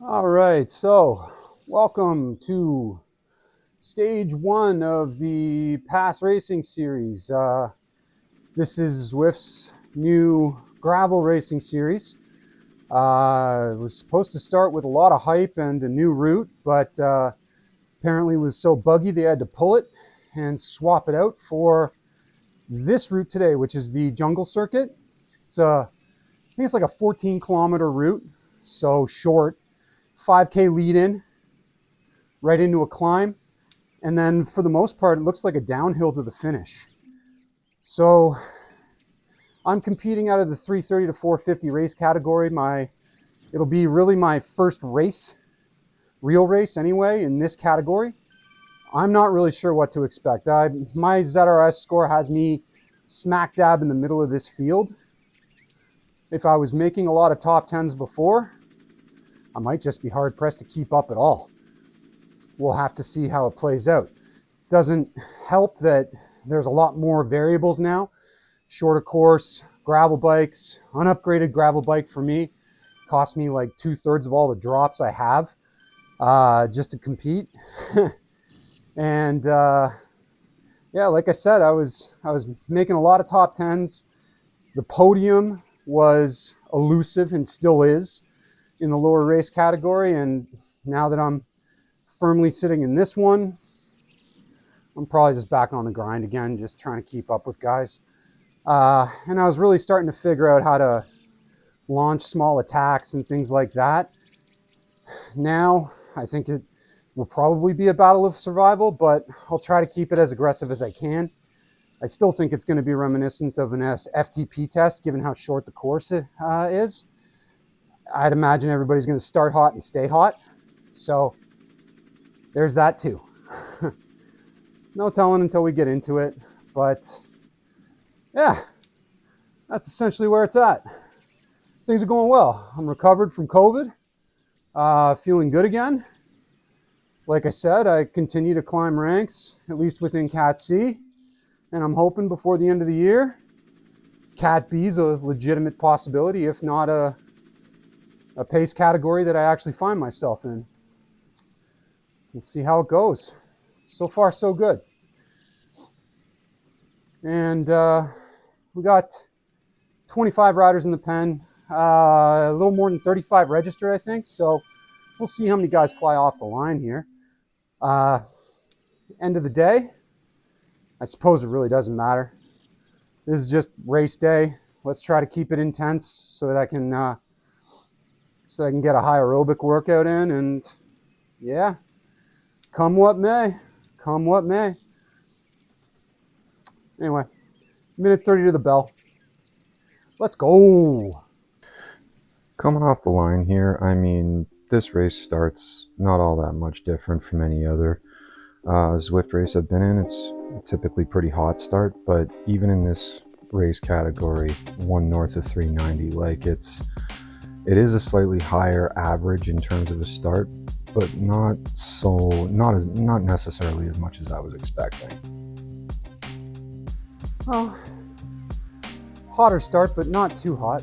All right, so welcome to stage one of the Pass Racing series. This is Zwift's new gravel racing series. It was supposed to start with a lot of hype and a new route, but apparently it was so buggy they had to pull it and swap it out for this route today, which is the Jungle Circuit. I think it's like a 14-kilometer route, so short, 5K lead in, right into a climb. And then for the most part, it looks like a downhill to the finish. So I'm competing out of the 330 to 450 race category. It'll be really my first race, real race anyway, in this category. I'm not really sure what to expect. My ZRS score has me smack dab in the middle of this field. If I was making a lot of top 10s before, I might just be hard pressed to keep up at all. We'll have to see how it plays out. Doesn't help that there's a lot more variables now. Shorter course, gravel bikes, unupgraded gravel bike for me cost me like 2/3 of all the drops I have just to compete. And yeah, like I said, I was making a lot of top 10s. The podium was elusive and still is in the lower race category, and now that I'm firmly sitting in this one, I'm probably just back on the grind again, just trying to keep up with guys. And I was really starting to figure out how to launch small attacks and things like that. Now, I think it will probably be a battle of survival, but I'll try to keep it as aggressive as I can. I still think it's going to be reminiscent of an FTP test, given how short the course is. I'd imagine everybody's going to start hot and stay hot. So there's that too. No telling until we get into it, but yeah, that's essentially where it's at. Things are going well. I'm recovered from COVID, feeling good again. Like I said, I continue to climb ranks, at least within Cat C, and I'm hoping before the end of the year, Cat B is a legitimate possibility, if not a pace category that I actually find myself in. We'll see how it goes. So far, so good. And we got 25 riders in the pen, a little more than 35 registered, I think. So we'll see how many guys fly off the line here. End of the day, I suppose it really doesn't matter. This is just race day. Let's try to keep it intense so that I can get a high aerobic workout in, and yeah, come what may, come what may. Anyway, minute 30 to the bell. Let's go. Coming off the line here, I mean, this race starts not all that much different from any other Zwift race I've been in. It's typically pretty hot start, but even in this race category, one north of 390, like it is a slightly higher average in terms of a start, but not necessarily as much as I was expecting. Well, hotter start, but not too hot.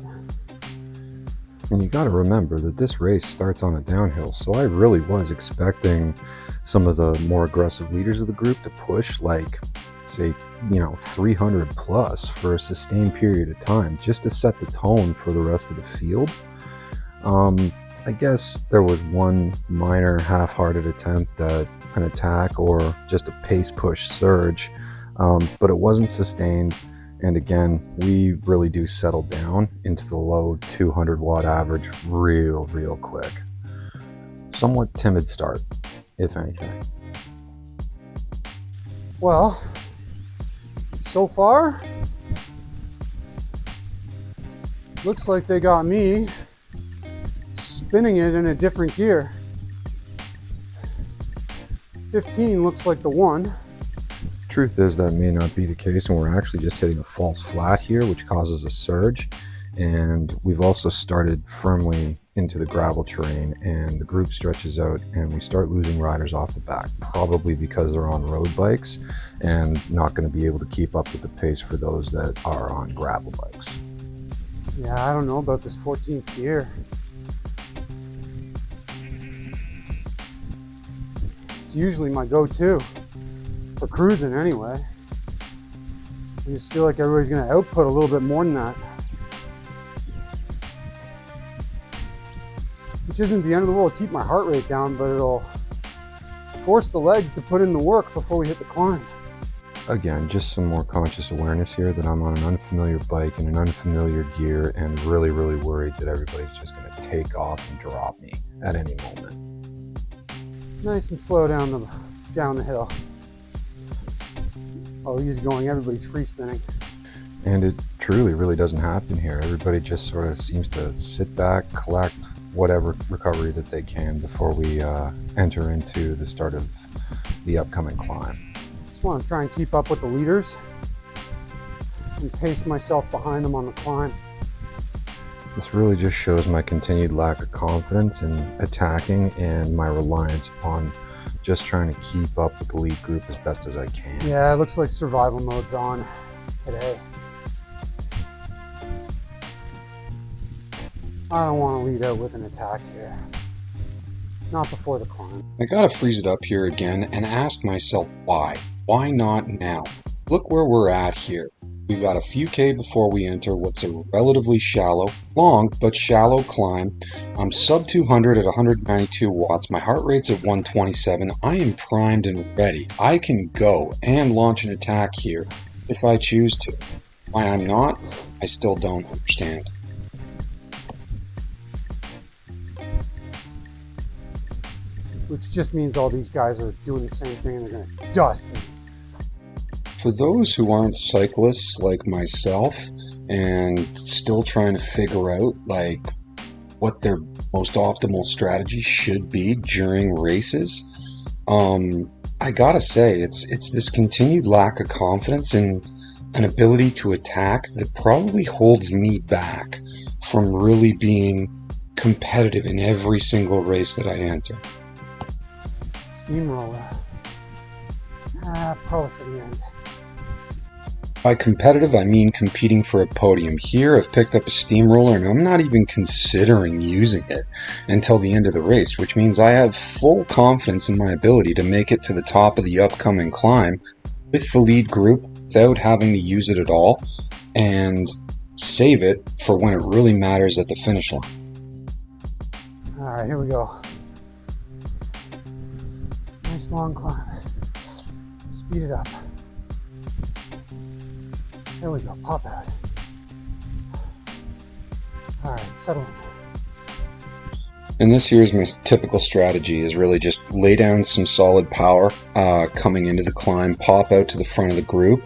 And you got to remember that this race starts on a downhill, so I really was expecting some of the more aggressive leaders of the group to push like, say, 300 plus for a sustained period of time, just to set the tone for the rest of the field. I guess there was one minor half-hearted attempt at an attack or just a pace push surge, but it wasn't sustained. And again, we really do settle down into the low 200 watt average real quick. Somewhat timid start, if anything. Well, so far, looks like they got me spinning it in a different gear. 15 looks like the one. Truth is that may not be the case, and we're actually just hitting a false flat here, which causes a surge. And we've also started firmly into the gravel terrain, and the group stretches out, and we start losing riders off the back, probably because they're on road bikes and not going to be able to keep up with the pace for those that are on gravel bikes. Yeah, I don't know about this 14th gear. It's usually my go-to for cruising anyway. I just feel like everybody's going to output a little bit more than that. Which isn't the end of the world to keep my heart rate down, but it'll force the legs to put in the work before we hit the climb. Again, just some more conscious awareness here that I'm on an unfamiliar bike in an unfamiliar gear, and really worried that everybody's just going to take off and drop me at any moment. Nice and slow down the hill. Oh, easy going, everybody's free spinning. And it truly really doesn't happen here. Everybody just sort of seems to sit back, collect whatever recovery that they can before we enter into the start of the upcoming climb. Just want to try and keep up with the leaders and pace myself behind them on the climb. This really just shows my continued lack of confidence in attacking and my reliance upon just trying to keep up with the lead group as best as I can. Yeah, it looks like survival mode's on today. I don't want to lead out with an attack here. Not before the climb. I gotta freeze it up here again and ask myself why. Why not now? Look where we're at here. We've got a few K before we enter what's a relatively shallow, long but shallow climb. I'm sub 200 at 192 watts. My heart rate's at 127. I am primed and ready. I can go and launch an attack here if I choose to. Why I'm not, I still don't understand. Which just means all these guys are doing the same thing and they're going to dust me. For those who aren't cyclists like myself and still trying to figure out like what their most optimal strategy should be during races, I gotta say it's this continued lack of confidence and an ability to attack that probably holds me back from really being competitive in every single race that I enter. Steamroller. Probably for the end. By competitive, I mean competing for a podium. Here, I've picked up a steamroller and I'm not even considering using it until the end of the race, which means I have full confidence in my ability to make it to the top of the upcoming climb with the lead group without having to use it at all and save it for when it really matters at the finish line. All right, here we go. Nice long climb. Speed it up. There we go, pop out. All right, settle in. And this here's my typical strategy is really just lay down some solid power coming into the climb, pop out to the front of the group,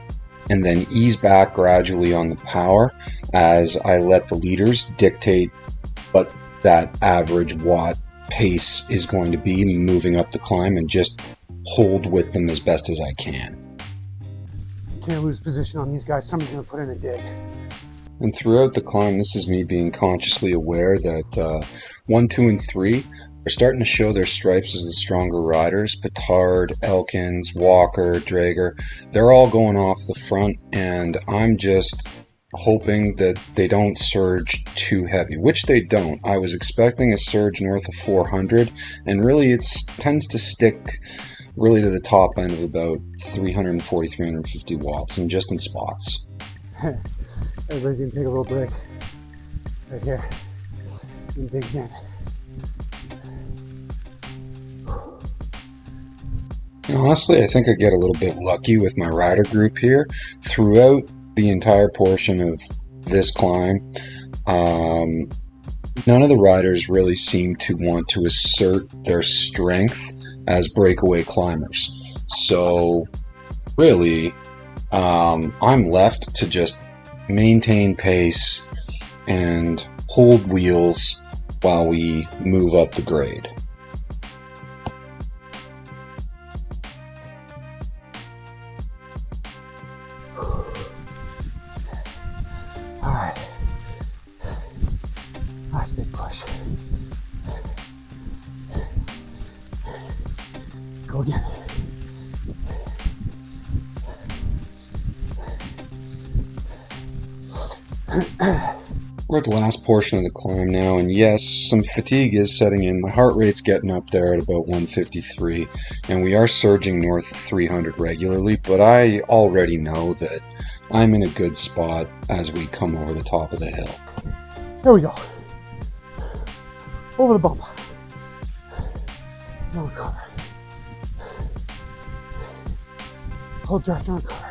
and then ease back gradually on the power as I let the leaders dictate what that average watt pace is going to be moving up the climb and just hold with them as best as I can. Can't lose position on these guys. Somebody's going to put in a dig. And throughout the climb, this is me being consciously aware that 1, 2, and 3 are starting to show their stripes as the stronger riders. Petard, Elkins, Walker, Drager, they're all going off the front, and I'm just hoping that they don't surge too heavy, which they don't. I was expecting a surge north of 400, and really it tends to stick really to the top end of about 340, 350 watts, and just in spots. Everybody's going to take a little break. Right here. And dig again. And honestly, I think I get a little bit lucky with my rider group here. Throughout the entire portion of this climb, none of the riders really seem to want to assert their strength as breakaway climbers. So really, I'm left to just maintain pace and hold wheels while we move up the grade. All right. Last big push. Go again. We're at the last portion of the climb now, and yes, some fatigue is setting in. My heart rate's getting up there at about 153, and we are surging north of 300 regularly, but I already know that I'm in a good spot as we come over the top of the hill. There we go. Over the bump. No recover. Hold draft and recover.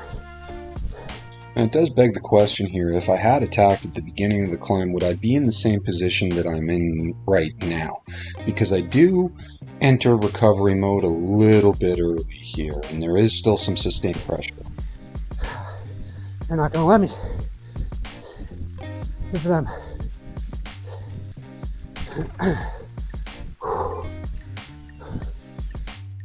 And it does beg the question here, if I had attacked at the beginning of the climb, would I be in the same position that I'm in right now? Because I do enter recovery mode a little bit early here, and there is still some sustained pressure. They're not gonna let me. Good for them.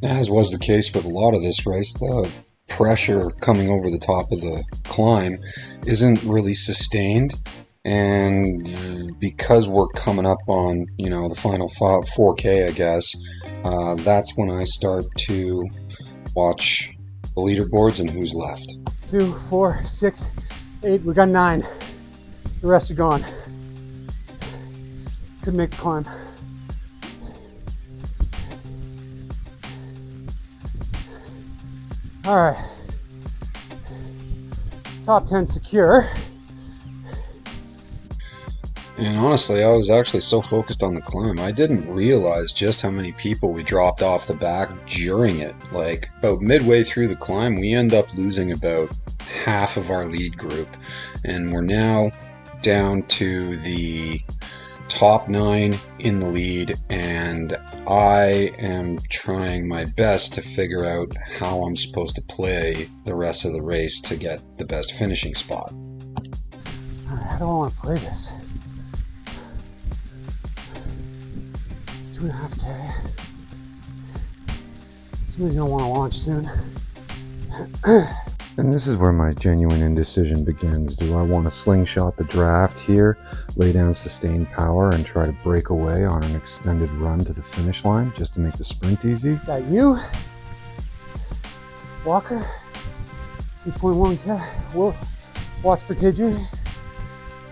As was the case with a lot of this race, the pressure coming over the top of the climb isn't really sustained, and because we're coming up on, the final 4K, I guess, that's when I start to watch the leaderboards and who's left. 2, 4, 6, 8. We got 9. The rest are gone. Couldn't make the climb. All right. Top 10 secure. And honestly, I was actually so focused on the climb, I didn't realize just how many people we dropped off the back during it. Like, about midway through the climb, we end up losing about half of our lead group. And we're now down to the top 9 in the lead, and I am trying my best to figure out how I'm supposed to play the rest of the race to get the best finishing spot. All right, how do I want to play this? 2.5K. Somebody's gonna want to launch soon. And this is where my genuine indecision begins. Do I want to slingshot the draft here, lay down sustained power, and try to break away on an extended run to the finish line just to make the sprint easy? Is that you? Walker? 2.1K. Whoa. Watts per kg?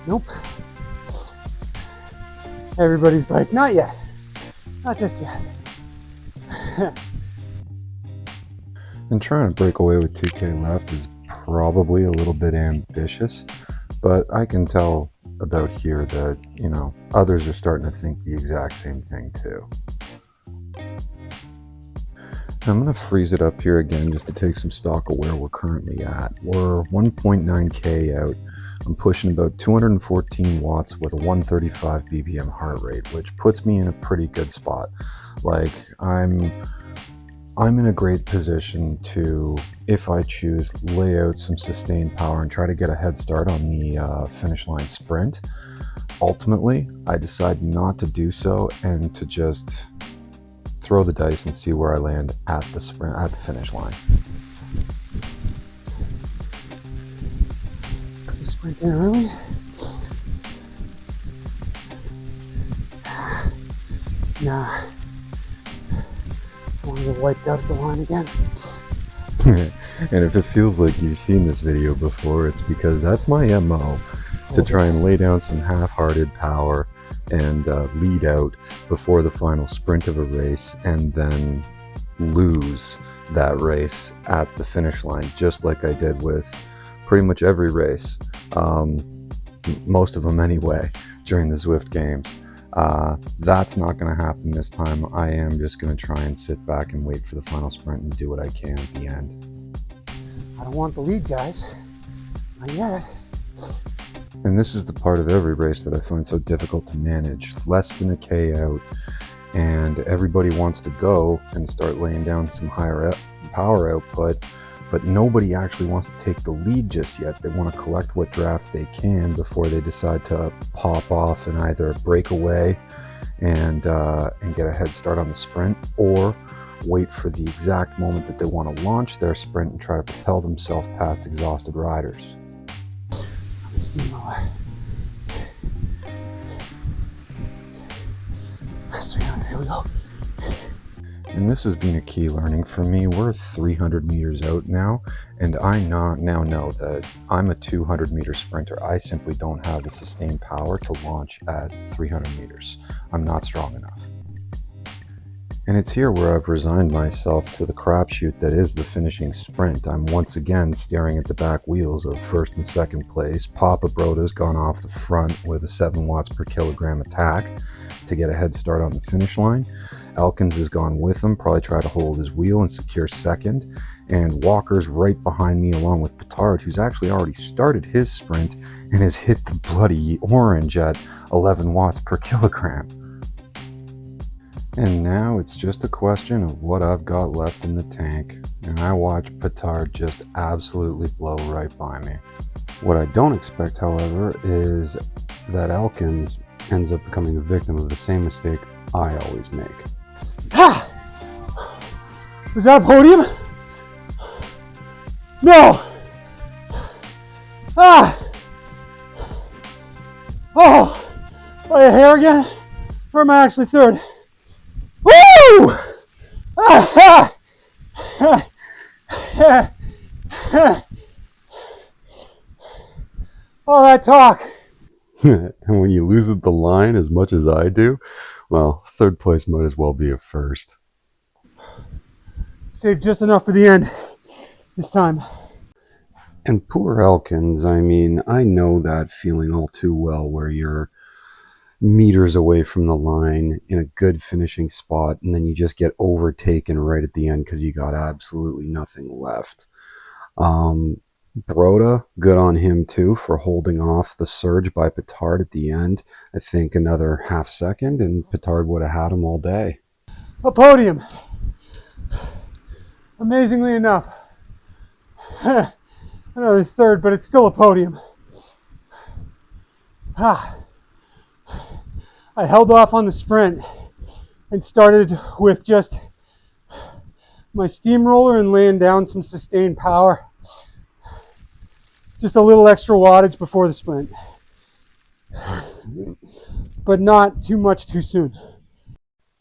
Nope. Everybody's like, not yet. Not just yet. And trying to break away with 2K left is probably a little bit ambitious, but I can tell about here that, others are starting to think the exact same thing too. I'm going to freeze it up here again just to take some stock of where we're currently at. We're 1.9K out. I'm pushing about 214 watts with a 135 BPM heart rate, which puts me in a pretty good spot. Like, I'm in a great position to, if I choose, lay out some sustained power and try to get a head start on the finish line sprint. Ultimately, I decide not to do so and to just throw the dice and see where I land at the finish line. Put the sprint in early. Nah. I want to get wiped out at the line again. And if it feels like you've seen this video before, it's because that's my MO, to try and lay down some half-hearted power and lead out before the final sprint of a race, and then lose that race at the finish line, just like I did with pretty much every race, most of them anyway, during the Zwift games. That's not going to happen this time. I am just going to try and sit back and wait for the final sprint and do what I can at the end. I don't want the lead, guys. Not yet. And this is the part of every race that I find so difficult to manage. Less than a K out, and everybody wants to go and start laying down some higher power output, but nobody actually wants to take the lead just yet. They want to collect what draft they can before they decide to pop off and either break away and get a head start on the sprint, or wait for the exact moment that they want to launch their sprint and try to propel themselves past exhausted riders. Steamroller. That's 300. Here we go. And this has been a key learning for me. We're 300 meters out now, and I now know that I'm a 200 meter sprinter. I simply don't have the sustained power to launch at 300 meters. I'm not strong enough. And it's here where I've resigned myself to the crapshoot that is the finishing sprint. I'm once again staring at the back wheels of first and second place. Papa Broda's gone off the front with a 7 watts per kilogram attack to get a head start on the finish line. Elkins has gone with him, probably try to hold his wheel and secure second. And Walker's right behind me along with Petard, who's actually already started his sprint and has hit the bloody orange at 11 watts per kilogram. And now it's just a question of what I've got left in the tank, and I watch Petard just absolutely blow right by me. What I don't expect, however, is that Elkins ends up becoming a victim of the same mistake I always make. Ah! Was that a podium? No! Ah! Oh! By a hair again? Or am I actually third? Woo! Ah! All that talk. And when you lose at the line as much as I do, well, third place might as well be a first. Saved just enough for the end this time. And poor Elkins, I mean, I know that feeling all too well where you're meters away from the line in a good finishing spot and then you just get overtaken right at the end because you got absolutely nothing left. Broda, good on him too for holding off the surge by Petard at the end. I think another half second and Petard would have had him all day. A podium. Amazingly enough. I know there's third, but it's still a podium. I held off on the sprint and started with just my steamroller and laying down some sustained power. Just a little extra wattage before the sprint. But not too much too soon.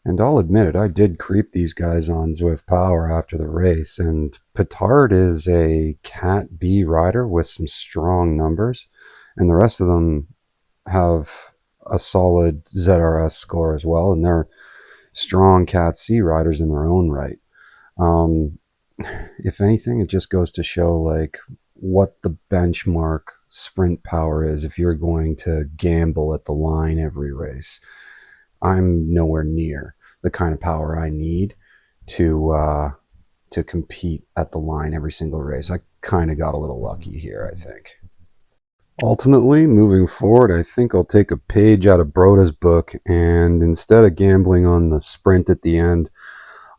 And I'll admit it, I did creep these guys on Zwift Power after the race, and Petard is a Cat B rider with some strong numbers, and the rest of them have a solid ZRS score as well, and they're strong Cat C riders in their own right. If anything, it just goes to show like what the benchmark sprint power is if you're going to gamble at the line every race. I'm nowhere near the kind of power I need to compete at the line every single race. I kind of got a little lucky here, I think. Ultimately, moving forward, I think I'll take a page out of Broda's book, and instead of gambling on the sprint at the end,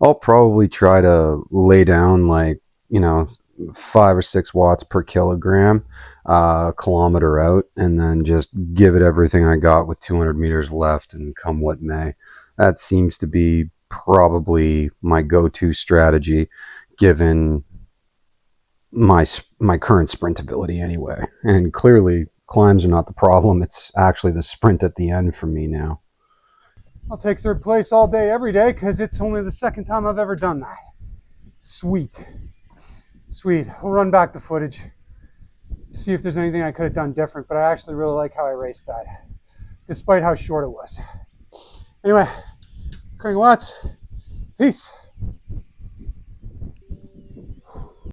I'll probably try to lay down like, 5 or 6 watts per kilogram a kilometer out, and then just give it everything I got with 200 meters left and come what may. That seems to be probably my go-to strategy given my current sprint ability anyway. And clearly climbs are not the problem. It's actually the sprint at the end for me now. I'll take third place all day, every day, because it's only the second time I've ever done that. Sweet. We'll run back the footage, see if there's anything I could have done different, but I actually really like how I raced that, despite how short it was. Anyway, Craig Watts, peace.